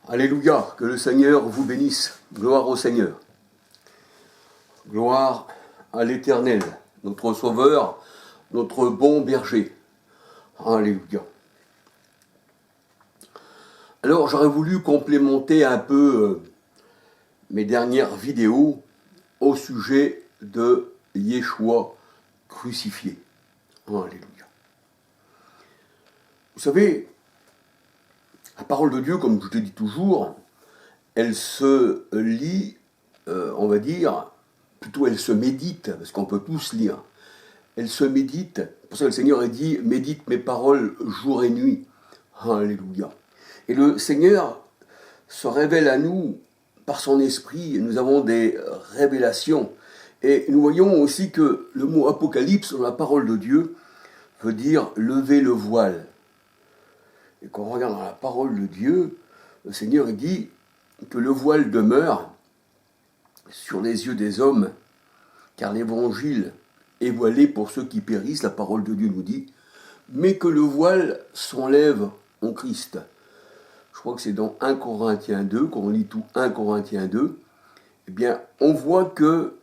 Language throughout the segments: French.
Alléluia, que le Seigneur vous bénisse. Gloire au Seigneur. Gloire à l'Éternel, notre Sauveur, notre bon berger. Alléluia. Alors, j'aurais voulu complémenter un peu mes dernières vidéos au sujet de Yeshua crucifié. Alléluia. Vous savez, la parole de Dieu, comme je te dis toujours, elle se lit, on va dire, plutôt elle se médite, parce qu'on peut tous lire. Elle se médite, pour ça que le Seigneur a dit, médite mes paroles jour et nuit. Alléluia. Et le Seigneur se révèle à nous par son esprit, et nous avons des révélations. Et nous voyons aussi que le mot apocalypse dans la parole de Dieu veut dire lever le voile. Et quand on regarde dans la parole de Dieu, le Seigneur dit que le voile demeure sur les yeux des hommes, car l'évangile est voilé pour ceux qui périssent, la parole de Dieu nous dit, mais que le voile s'enlève en Christ. Je crois que c'est dans 1 Corinthiens 2, quand on lit tout 1 Corinthiens 2, eh bien, on voit que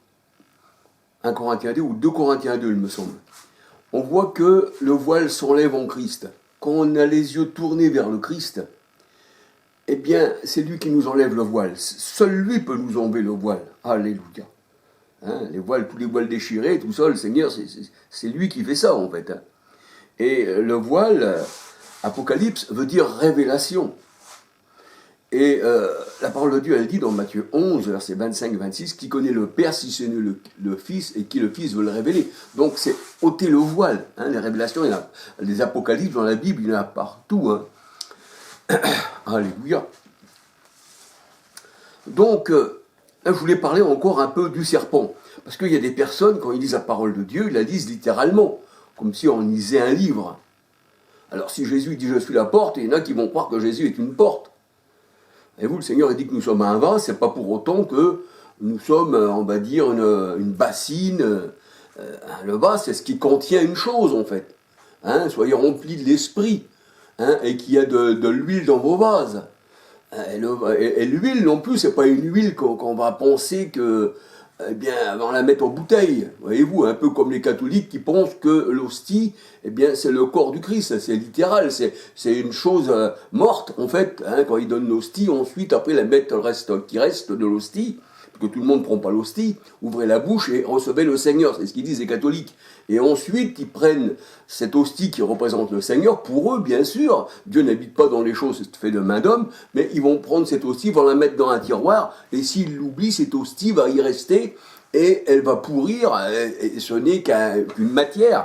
1 Corinthiens 2 ou 2 Corinthiens 2, il me semble, on voit que le voile s'enlève en Christ. Quand on a les yeux tournés vers le Christ, eh bien, c'est lui qui nous enlève le voile. Seul lui peut nous enlever le voile. Alléluia. Hein, les voiles, tous les voiles déchirés, tout ça, le Seigneur, c'est lui qui fait ça, en fait. Hein. Et le voile, Apocalypse, veut dire révélation. Et la parole de Dieu, elle dit dans Matthieu 11, versets 25-26, qui connaît le Père si ce n'est le Fils, et qui le Fils veut le révéler. Donc c'est ôter le voile. Hein, les révélations, il y en a, les apocalypses dans la Bible, il y en a partout. Hein. Alléluia. Donc, là, je voulais parler encore un peu du serpent. Parce qu'il y a des personnes, quand ils lisent la parole de Dieu, ils la lisent littéralement, comme si on lisait un livre. Alors si Jésus dit « je suis la porte », il y en a qui vont croire que Jésus est une porte. Et vous, le Seigneur dit que nous sommes un vase, c'est pas pour autant que nous sommes, on va dire, une bassine. Le vase, c'est ce qui contient une chose, en fait. Hein, soyez remplis de l'esprit, hein, et qu'il y a de l'huile dans vos vases. Et l'huile, non plus, c'est pas une huile qu'on va penser que, eh bien, on la mettre en bouteille. Voyez-vous, un peu comme les catholiques qui pensent que l'hostie, eh bien, c'est le corps du Christ, c'est littéral, c'est une chose morte, en fait, hein, quand ils donnent l'hostie, ensuite, après, la mettre le reste qui reste de l'hostie, parce que tout le monde ne prend pas l'hostie, ouvrez la bouche et recevez le Seigneur, c'est ce qu'ils disent les catholiques. Et ensuite, ils prennent cette hostie qui représente le Seigneur, pour eux, bien sûr, Dieu n'habite pas dans les choses fait de main d'homme, mais ils vont prendre cette hostie, vont la mettre dans un tiroir, et s'ils l'oublient, cette hostie va y rester, et elle va pourrir, et ce n'est qu'une matière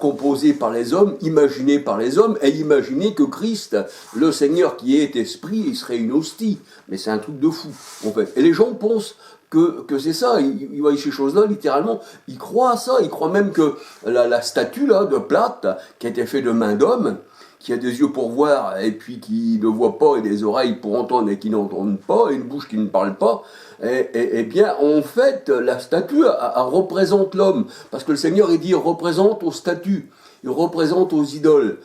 composée par les hommes, imaginée par les hommes, et imaginez que Christ, le Seigneur qui est esprit, il serait une hostie. Mais c'est un truc de fou, en fait. Et les gens pensent que c'est ça, ils voient ces choses-là, littéralement, ils croient à ça, ils croient même que la statue là, de plate, qui a été faite de main d'homme, qui a des yeux pour voir, et puis qui ne voit pas, et des oreilles pour entendre, et qui n'entendent pas, et une bouche qui ne parle pas, et bien, en fait, la statue elle représente l'homme, parce que le Seigneur, il dit, il représente aux statues, il représente aux idoles,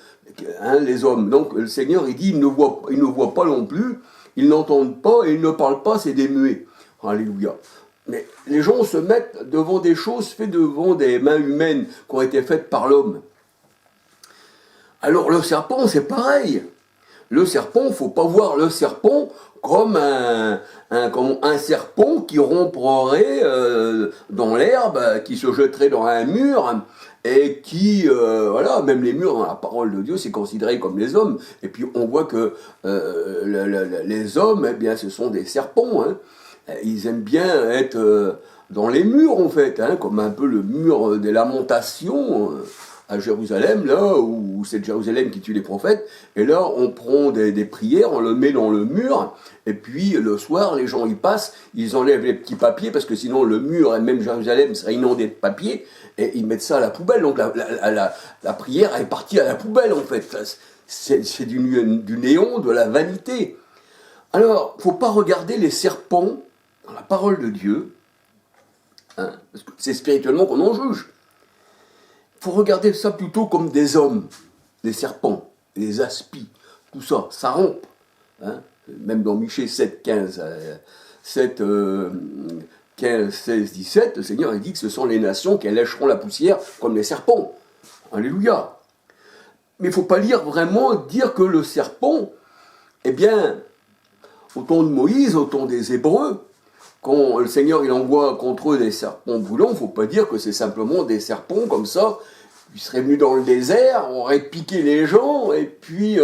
hein, les hommes. Donc, le Seigneur, il dit, ils ne voient pas non plus, ils n'entendent pas, et ils ne parlent pas, c'est des muets. Alléluia. Mais les gens se mettent devant des choses faites devant des mains humaines qui ont été faites par l'homme. Alors le serpent, c'est pareil. Le serpent, il ne faut pas voir le serpent comme un serpent qui romprait dans l'herbe, qui se jetterait dans un mur, et qui, voilà, même les murs dans la parole de Dieu, c'est considéré comme les hommes. Et puis on voit que les hommes, eh bien, ce sont des serpents, hein. Ils aiment bien être dans les murs, en fait, hein, comme un peu le mur des lamentations à Jérusalem, là, où c'est Jérusalem qui tue les prophètes. Et là, on prend des prières, on le met dans le mur, et puis le soir, les gens y passent, ils enlèvent les petits papiers, parce que sinon le mur, et même Jérusalem, serait inondé de papier, et ils mettent ça à la poubelle. Donc la prière est partie à la poubelle, en fait. C'est du néant, de la vanité. Alors, il ne faut pas regarder les serpents dans la parole de Dieu, hein, parce que c'est spirituellement qu'on en juge. Il faut regarder ça plutôt comme des hommes, des serpents, des aspis. tout ça, ça rompe. Hein. Même dans Michée 7, 15, 7, 15, 16, 17, le Seigneur il dit que ce sont les nations qui lècheront la poussière comme les serpents. Alléluia. Mais il ne faut pas dire que le serpent, eh bien, au temps de Moïse, au temps des Hébreux, quand le Seigneur il envoie contre eux des serpents brûlants, il ne faut pas dire que c'est simplement des serpents comme ça, qui seraient venus dans le désert, auraient piqué les gens, et puis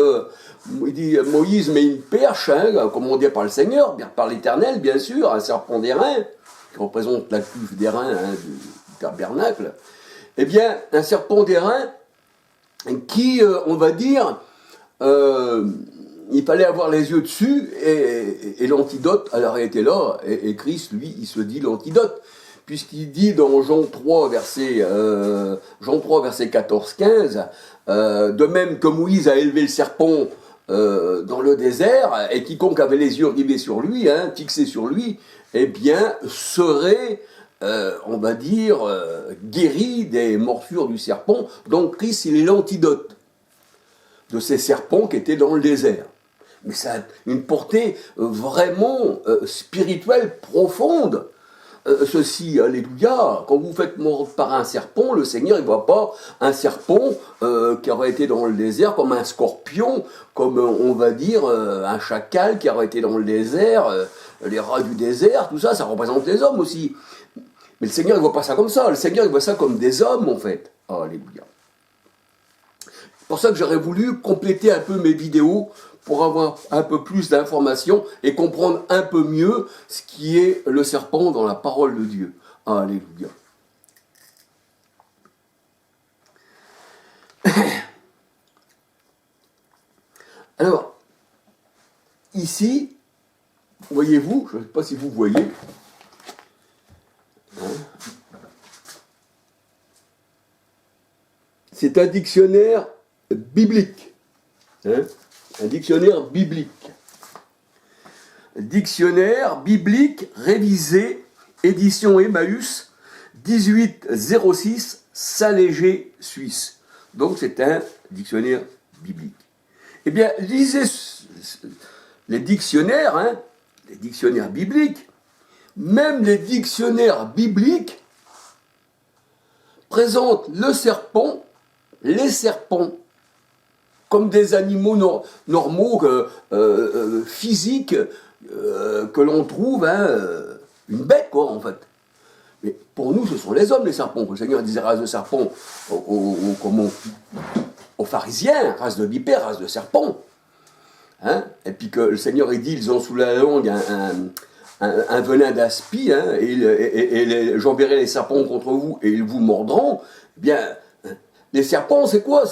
il dit, Moïse met une perche, hein, commandée par le Seigneur, par l'Éternel bien sûr, un serpent d'airain, qui représente la cuve d'airain du tabernacle. Eh bien, un serpent d'airain qui, on va dire, il fallait avoir les yeux dessus, et l'antidote, alors, était là, et Christ, lui, il se dit l'antidote, puisqu'il dit dans Jean 3, verset 14-15, de même que Moïse a élevé le serpent dans le désert, et quiconque avait les yeux rivés sur lui, hein, fixés sur lui, eh bien, serait, on va dire, guéri des morsures du serpent. Donc Christ, il est l'antidote de ces serpents qui étaient dans le désert. Mais ça a une portée vraiment spirituelle profonde. Ceci, alléluia, quand vous faites mordre par un serpent, le Seigneur ne voit pas un serpent qui aurait été dans le désert comme un scorpion, comme on va dire un chacal qui aurait été dans le désert, les rats du désert, tout ça, ça représente les hommes aussi. Mais le Seigneur ne voit pas ça comme ça, le Seigneur il voit ça comme des hommes en fait. Alléluia. C'est pour ça que j'aurais voulu compléter un peu mes vidéos pour avoir un peu plus d'informations et comprendre un peu mieux ce qui est le serpent dans la parole de Dieu. Alléluia. Alors, ici, voyez-vous, je ne sais pas si vous voyez, c'est un dictionnaire biblique. Un dictionnaire biblique. Dictionnaire biblique révisé, édition Emmaüs, 1806, Saint-Léger, Suisse. Donc c'est un dictionnaire biblique. Eh bien, lisez les dictionnaires bibliques. Même les dictionnaires bibliques présentent le serpent, les serpents, comme des animaux normaux, physiques, que l'on trouve, une bête, quoi, en fait. Mais pour nous, ce sont les hommes, les serpents. Le Seigneur disait race de serpent aux pharisiens, race de vipères, race de serpents. Hein, et puis que le Seigneur, il dit, ils ont sous la langue un venin d'aspi, hein, et j'enverrai les serpents contre vous, et ils vous mordront. Eh bien, les serpents, c'est quoi ?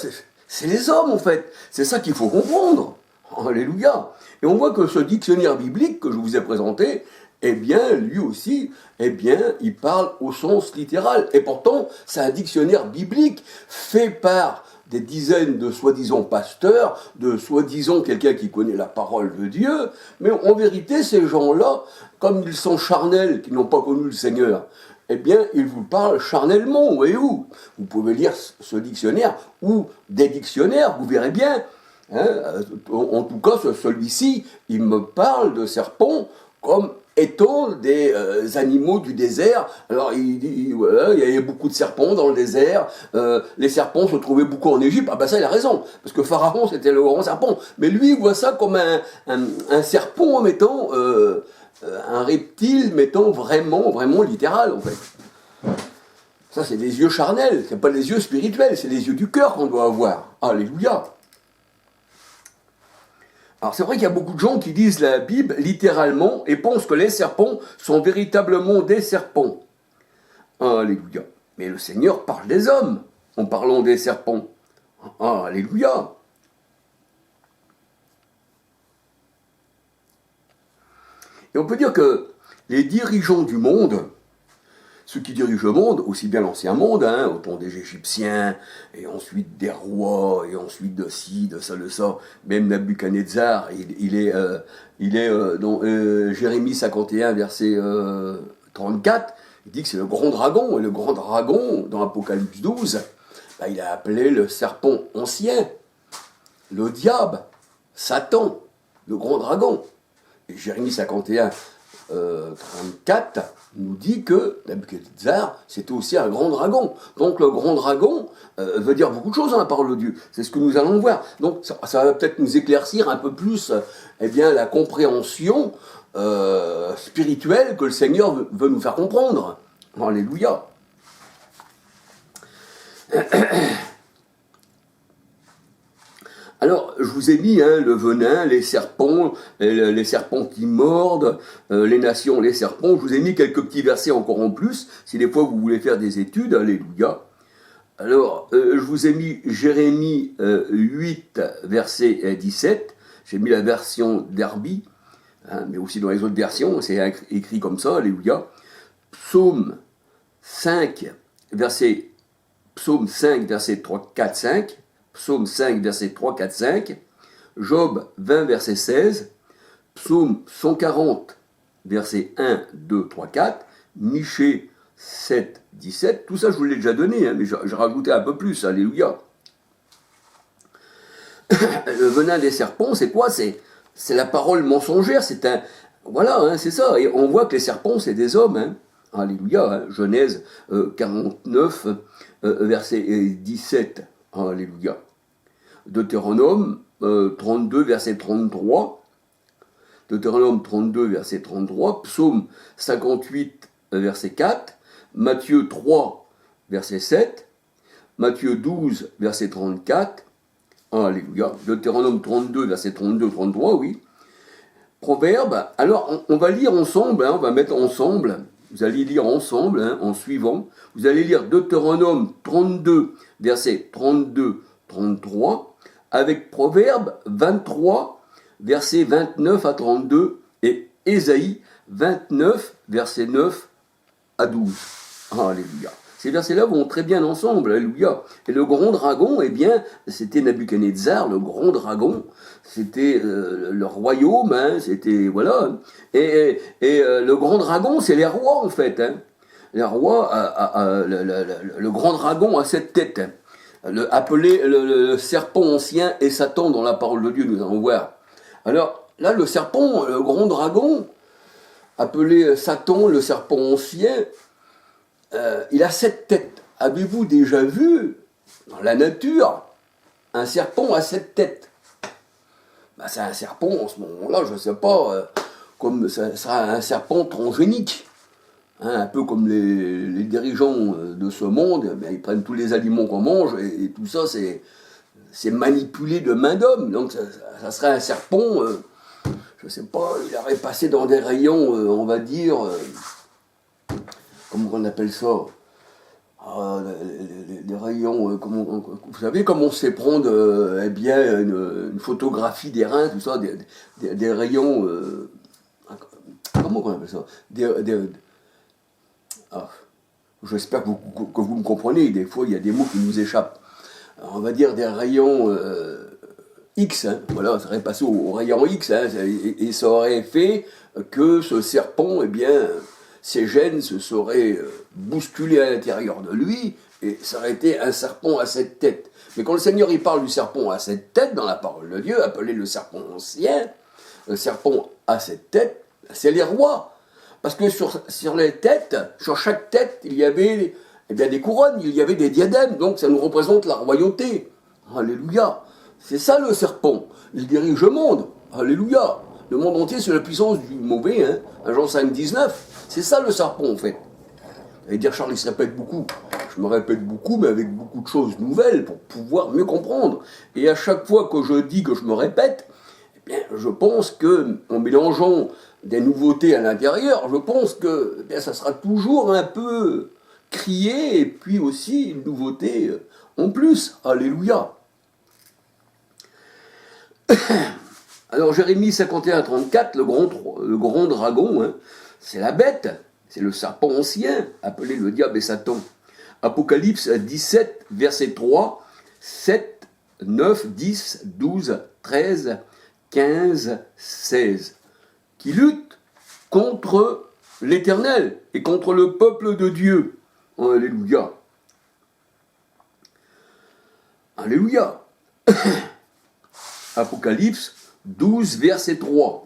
C'est les hommes, en fait. C'est ça qu'il faut comprendre. Alléluia. Et on voit que ce dictionnaire biblique que je vous ai présenté, eh bien, lui aussi, eh bien, il parle au sens littéral. Et pourtant, c'est un dictionnaire biblique fait par des dizaines de soi-disant pasteurs, de soi-disant quelqu'un qui connaît la parole de Dieu. Mais en vérité, ces gens-là, comme ils sont charnels, qui n'ont pas connu le Seigneur, eh bien, il vous parle charnellement, voyez-vous. Vous pouvez lire ce dictionnaire ou des dictionnaires, vous verrez bien. Hein, en tout cas, celui-ci, il me parle de serpents comme étant des animaux du désert. Alors, il dit, voilà, il y avait beaucoup de serpents dans le désert. Les serpents se trouvaient beaucoup en Égypte. Ah ben ça, il a raison, parce que Pharaon, c'était le grand serpent. Mais lui, il voit ça comme un serpent en mettant... un reptile, mettons, vraiment littéral, en fait. Ça, c'est des yeux charnels, c'est pas des yeux spirituels, c'est les yeux du cœur qu'on doit avoir. Alléluia. Alors, c'est vrai qu'il y a beaucoup de gens qui lisent la Bible littéralement et pensent que les serpents sont véritablement des serpents. Alléluia. Mais le Seigneur parle des hommes en parlant des serpents. Alléluia. Et on peut dire que les dirigeants du monde, ceux qui dirigent le monde, aussi bien l'ancien monde, au temps des Égyptiens, et ensuite des rois, et ensuite de ci, de ça, même Nabuchodonosor, il est dans Jérémie 51, verset 34, il dit que c'est le grand dragon, et le grand dragon, dans Apocalypse 12, il a appelé le serpent ancien, le diable, Satan, le grand dragon. Et Jérémie 51, 34 nous dit que Nabuchodonosor, c'était aussi un grand dragon. Donc le grand dragon veut dire beaucoup de choses dans la parole de Dieu. C'est ce que nous allons voir. Donc ça va peut-être nous éclaircir un peu plus la compréhension spirituelle que le Seigneur veut nous faire comprendre. Alléluia. Alors, je vous ai mis le venin, les serpents qui mordent, les nations, les serpents. Je vous ai mis quelques petits versets encore en plus, si des fois vous voulez faire des études, alléluia. Alors, je vous ai mis Jérémie 8, verset 17. J'ai mis la version Derby, mais aussi dans les autres versions, c'est écrit comme ça, alléluia. Psaume 5, verset 3, 4, 5. Psaume 5, verset 3, 4, 5, Job 20, verset 16, Psaume 140, verset 1, 2, 3, 4, Michée 7, 17, tout ça je vous l'ai déjà donné, mais j'ai rajouté un peu plus, alléluia. Le venin des serpents, c'est quoi? C'est la parole mensongère, c'est un... Voilà, c'est ça, et on voit que les serpents, c'est des hommes, alléluia, Genèse 49, verset 17, alléluia. Deutéronome 32, verset 33. Deutéronome 32, verset 33. Psaume 58, verset 4. Matthieu 3, verset 7. Matthieu 12, verset 34. Alléluia. Deutéronome 32, verset 32, 33, oui. Proverbe. Alors, on va lire ensemble, on va mettre ensemble. Vous allez lire ensemble, en suivant. Vous allez lire Deutéronome 32, verset 32, 33. Avec Proverbe 23, versets 29 à 32, et Ésaïe 29, versets 9 à 12. Alléluia. Ces versets-là vont très bien ensemble, alléluia. Et le grand dragon, c'était Nabuchodonosor, le grand dragon, c'était le royaume, c'était, voilà. Et le grand dragon, c'est les rois, en fait. Les rois, le grand dragon a 7 têtes. Appelé le serpent ancien et Satan dans la parole de Dieu, nous allons voir. Alors, là, le serpent, le grand dragon, appelé Satan, le serpent ancien, il a 7 têtes. Avez-vous déjà vu, dans la nature, un serpent à 7 têtes? C'est un serpent, en ce moment-là, je ne sais pas, comme ça sera un serpent transgénique. Un peu comme les dirigeants de ce monde, ils prennent tous les aliments qu'on mange et tout ça, c'est manipulé de main d'homme. Donc ça serait un serpent, je ne sais pas, il aurait passé dans des rayons, on va dire, comment on appelle ça, des rayons, vous savez comment on sait prendre une photographie des reins, tout ça, des rayons, comment on appelle ça, j'espère que vous me comprenez, des fois il y a des mots qui nous échappent. On va dire des rayons X, voilà, ça serait passé au rayon X, et ça aurait fait que ce serpent, ses gènes se seraient bousculés à l'intérieur de lui, et ça aurait été un serpent à 7 têtes. Mais quand le Seigneur il parle du serpent à 7 têtes dans la parole de Dieu, appelé le serpent ancien, le serpent à 7 têtes, c'est les rois. Parce que sur les têtes, sur chaque tête, il y avait des couronnes, il y avait des diadèmes, donc ça nous représente la royauté. Alléluia. C'est ça le serpent. Il dirige le monde. Alléluia. Le monde entier, c'est la puissance du mauvais, Jean 5, 19. C'est ça le serpent, en fait. Et dire Charles, il se répète beaucoup. Je me répète beaucoup, mais avec beaucoup de choses nouvelles pour pouvoir mieux comprendre. Et à chaque fois que je dis que je me répète, je pense que, en mélangeant des nouveautés à l'intérieur, je pense que ça sera toujours un peu crié, et puis aussi une nouveauté en plus. Alléluia. Alors Jérémie 51, 34, le grand dragon, c'est la bête, c'est le serpent ancien, appelé le diable et Satan. Apocalypse 17, verset 3, 7, 9, 10, 12, 13, 15, 16, qui lutte contre l'Éternel et contre le peuple de Dieu. Alléluia. Alléluia. Apocalypse 12, verset 3.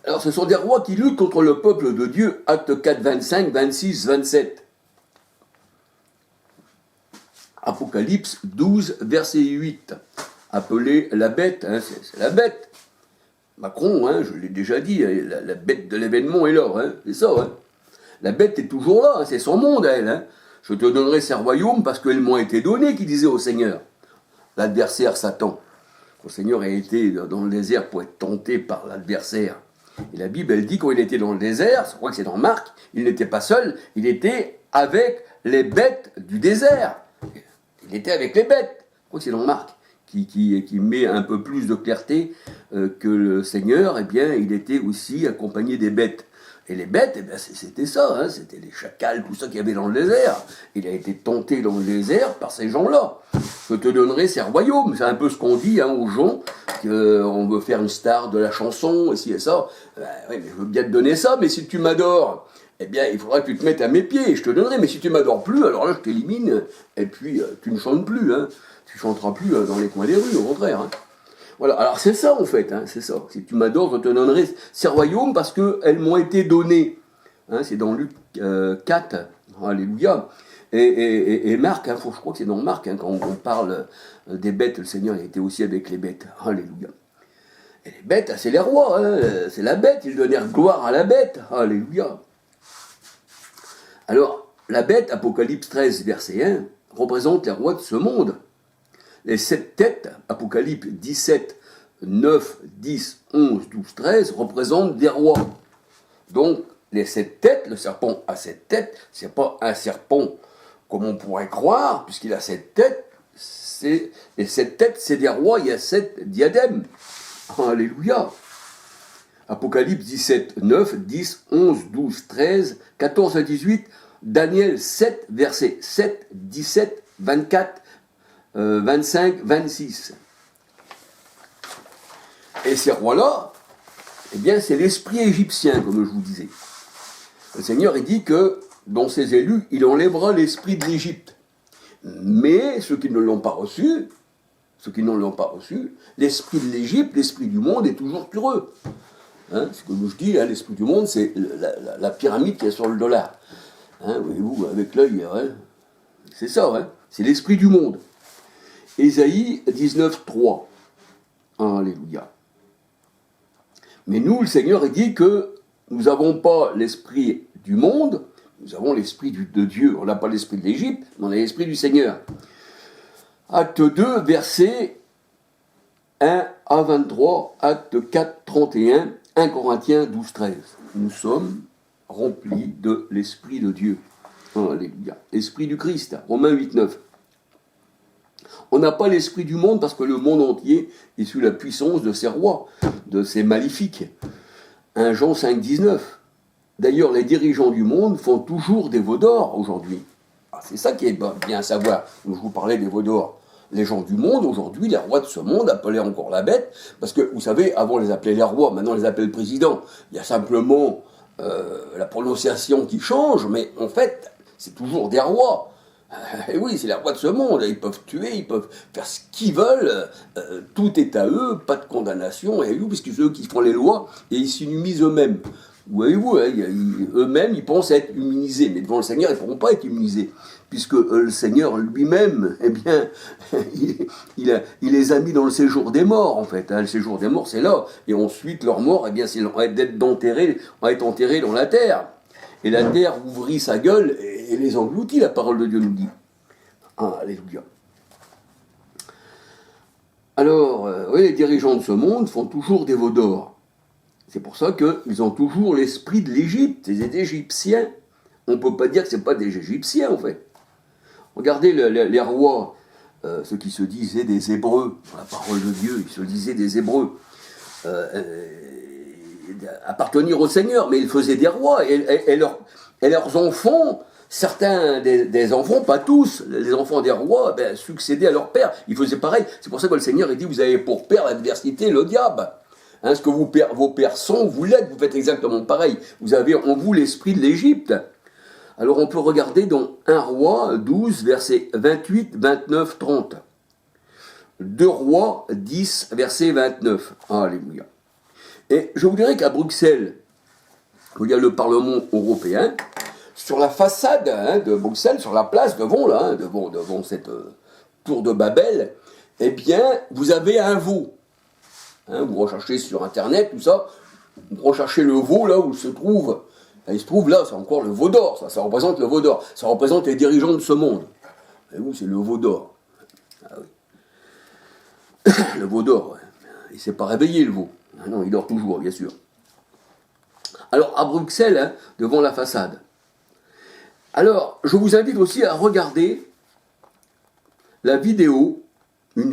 Alors, ce sont des rois qui luttent contre le peuple de Dieu, acte 4, 25, 26, 27. Apocalypse 12, verset 8. Appelée la bête, hein, c'est la bête. Macron, hein, je l'ai déjà dit, la bête de l'événement est là, hein, c'est ça. Hein. La bête est toujours là, hein, c'est son monde, elle. Hein. Je te donnerai ses royaumes parce qu'elles m'ont été données, qui disait au Seigneur. L'adversaire Satan. Le Seigneur a été dans le désert pour être tenté par l'adversaire. Et la Bible, elle dit quand il était dans le désert, je crois que c'est dans Marc, il n'était pas seul, il était avec les bêtes du désert. Il était avec les bêtes. Je crois que c'est dans Marc qui met un peu plus de clarté que le Seigneur, eh bien, il était aussi accompagné des bêtes. Et les bêtes, eh bien, c'était ça, hein, c'était les chacals, tout ça qu'il y avait dans le désert. Il a été tenté dans le désert par ces gens-là. Je te donnerai ces royaumes. C'est un peu ce qu'on dit hein, aux gens, qu'on veut faire une star de la chanson, et ci et ça. Oui, mais je veux bien te donner ça, mais si tu m'adores, eh bien, il faudra que tu te mettes à mes pieds, et je te donnerai. Mais si tu m'adores plus, alors là, je t'élimine, et puis tu ne chantes plus. Hein. Tu chanteras plus dans les coins des rues, au contraire. Hein. Voilà, alors c'est ça en fait, hein, c'est ça. Si tu m'adores, je te donnerai ces royaumes parce qu'elles m'ont été données. Hein, c'est dans Luc 4, alléluia. Et Marc, hein, je crois que c'est dans Marc, hein, quand on parle des bêtes, le Seigneur il était aussi avec les bêtes. Alléluia. Et les bêtes, c'est les rois, hein, c'est la bête, ils donnèrent gloire à la bête. Alléluia. Alors, la bête, Apocalypse 13, verset 1, représente les rois de ce monde. Les 7 têtes, Apocalypse 17, 9, 10, 11, 12, 13, représentent des rois. Donc, les 7 têtes, le serpent a 7 têtes, c'est pas un serpent comme on pourrait croire, puisqu'il a 7 têtes, les 7 têtes, c'est des rois, il y a 7 diadèmes. Alléluia. Apocalypse 17, 9, 10, 11, 12, 13, 14 à 18, Daniel 7, versets 7, 17, 24, 25, 26. Et ces rois-là, eh bien, c'est l'esprit égyptien, comme je vous disais. Le Seigneur, il dit que, dans ses élus, il enlèvera l'esprit de l'Égypte. Mais ceux qui ne l'ont pas reçu, l'esprit de l'Égypte, l'esprit du monde est toujours sur eux. Hein, ce que je dis, hein, l'esprit du monde, c'est la pyramide qui est sur le dollar. Hein, voyez-vous, avec l'œil, hein, c'est ça, hein, c'est l'esprit du monde. Ésaïe 19, 3. Alléluia. Mais nous, le Seigneur, il dit que nous n'avons pas l'esprit du monde, nous avons l'esprit de Dieu. On n'a pas l'esprit de l'Égypte, mais on a l'esprit du Seigneur. Acte 2, versets 1 à 23, acte 4, 31, 1 Corinthiens 12, 13. Nous sommes remplis de l'esprit de Dieu. Alléluia. L'esprit du Christ, Romains 8, 9. On n'a pas l'esprit du monde parce que le monde entier est sous la puissance de ses rois, de ses maléfiques. 1 Jean 5, 19. D'ailleurs, les dirigeants du monde font toujours des veaux d'or aujourd'hui. Ah, c'est ça qui est bien à savoir. Je vous parlais des veaux d'or. Les gens du monde, aujourd'hui, les rois de ce monde, appelaient encore la bête, parce que, vous savez, avant on les appelait les rois, maintenant on les appelle présidents. Il y a simplement la prononciation qui change, mais en fait, c'est toujours des rois. Et oui, c'est les rois de ce monde, ils peuvent tuer, ils peuvent faire ce qu'ils veulent, tout est à eux, pas de condamnation, et eux, puisque c'est eux qui font les lois, et ils s'immunisent eux-mêmes. Voyez-vous, hein, eux-mêmes, ils pensent être immunisés, mais devant le Seigneur, ils ne pourront pas être immunisés, puisque le Seigneur lui-même, eh bien, il les a mis dans le séjour des morts, en fait. Hein. Le séjour des morts, c'est là, et ensuite, leur mort, eh bien, c'est d'être enterrés dans la terre. Et la terre ouvrit sa gueule et les engloutit, la parole de Dieu nous dit. Ah, alléluia. Alors, oui, les dirigeants de ce monde font toujours des veaux d'or. C'est pour ça qu'ils ont toujours l'esprit de l'Égypte, des Égyptiens. On ne peut pas dire que ce n'est pas des Égyptiens, en fait. Regardez les rois, ceux qui se disaient des Hébreux, dans la parole de Dieu, ils se disaient des Hébreux. Appartenir au Seigneur, mais ils faisaient des rois, et leurs enfants, certains des enfants, pas tous, les enfants des rois, succédaient à leur père, ils faisaient pareil. C'est pour ça que le Seigneur il dit, vous avez pour père l'adversité, le diable. Hein, ce que vos pères sont, vous l'êtes, vous faites exactement pareil. Vous avez en vous l'esprit de l'Égypte. Alors on peut regarder dans 1 Roi 12, versets 28, 29, 30. 2 Rois 10, verset 29. Alléluia. Et je vous dirais qu'à Bruxelles, où il y a le Parlement européen, sur la façade de Bruxelles, sur la place devant, là, devant cette tour de Babel, eh bien, vous avez un veau. Vous recherchez sur Internet, tout ça, vous recherchez le veau, là où il se trouve. Il se trouve là, c'est encore le veau d'or, ça représente le veau d'or. Ça représente les dirigeants de ce monde. Et vous, c'est le veau d'or. Ah oui. Le veau d'or, ouais. Il ne s'est pas réveillé, le veau. Ah non, il dort toujours, bien sûr. Alors, à Bruxelles, devant la façade. Alors, je vous invite aussi à regarder une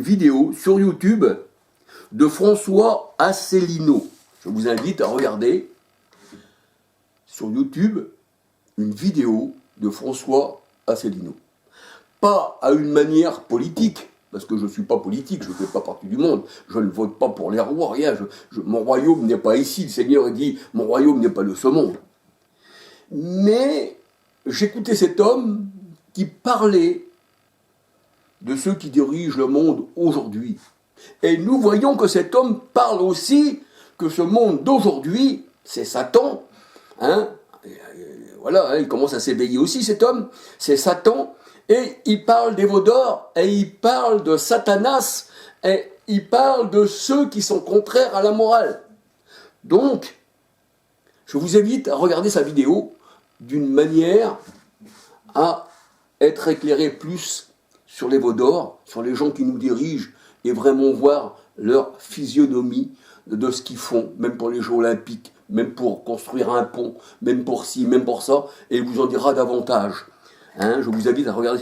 vidéo sur YouTube de François Asselineau. Je vous invite à regarder sur YouTube une vidéo de François Asselineau. Pas à une manière politique, parce que je ne suis pas politique, je ne fais pas partie du monde, je ne vote pas pour les rois, rien, mon royaume n'est pas ici, le Seigneur dit, mon royaume n'est pas de ce monde. Mais j'écoutais cet homme qui parlait de ceux qui dirigent le monde aujourd'hui. Et nous voyons que cet homme parle aussi que ce monde d'aujourd'hui, c'est Satan. Voilà, il commence à s'éveiller aussi cet homme, c'est Satan. Et il parle des veaux d'or, et il parle de Satanas, et il parle de ceux qui sont contraires à la morale. Donc, je vous invite à regarder sa vidéo d'une manière à être éclairé plus sur les veaux d'or, sur les gens qui nous dirigent, et vraiment voir leur physionomie de ce qu'ils font, même pour les Jeux Olympiques, même pour construire un pont, même pour ci, même pour ça, et il vous en dira davantage. Je vous invite à regarder cette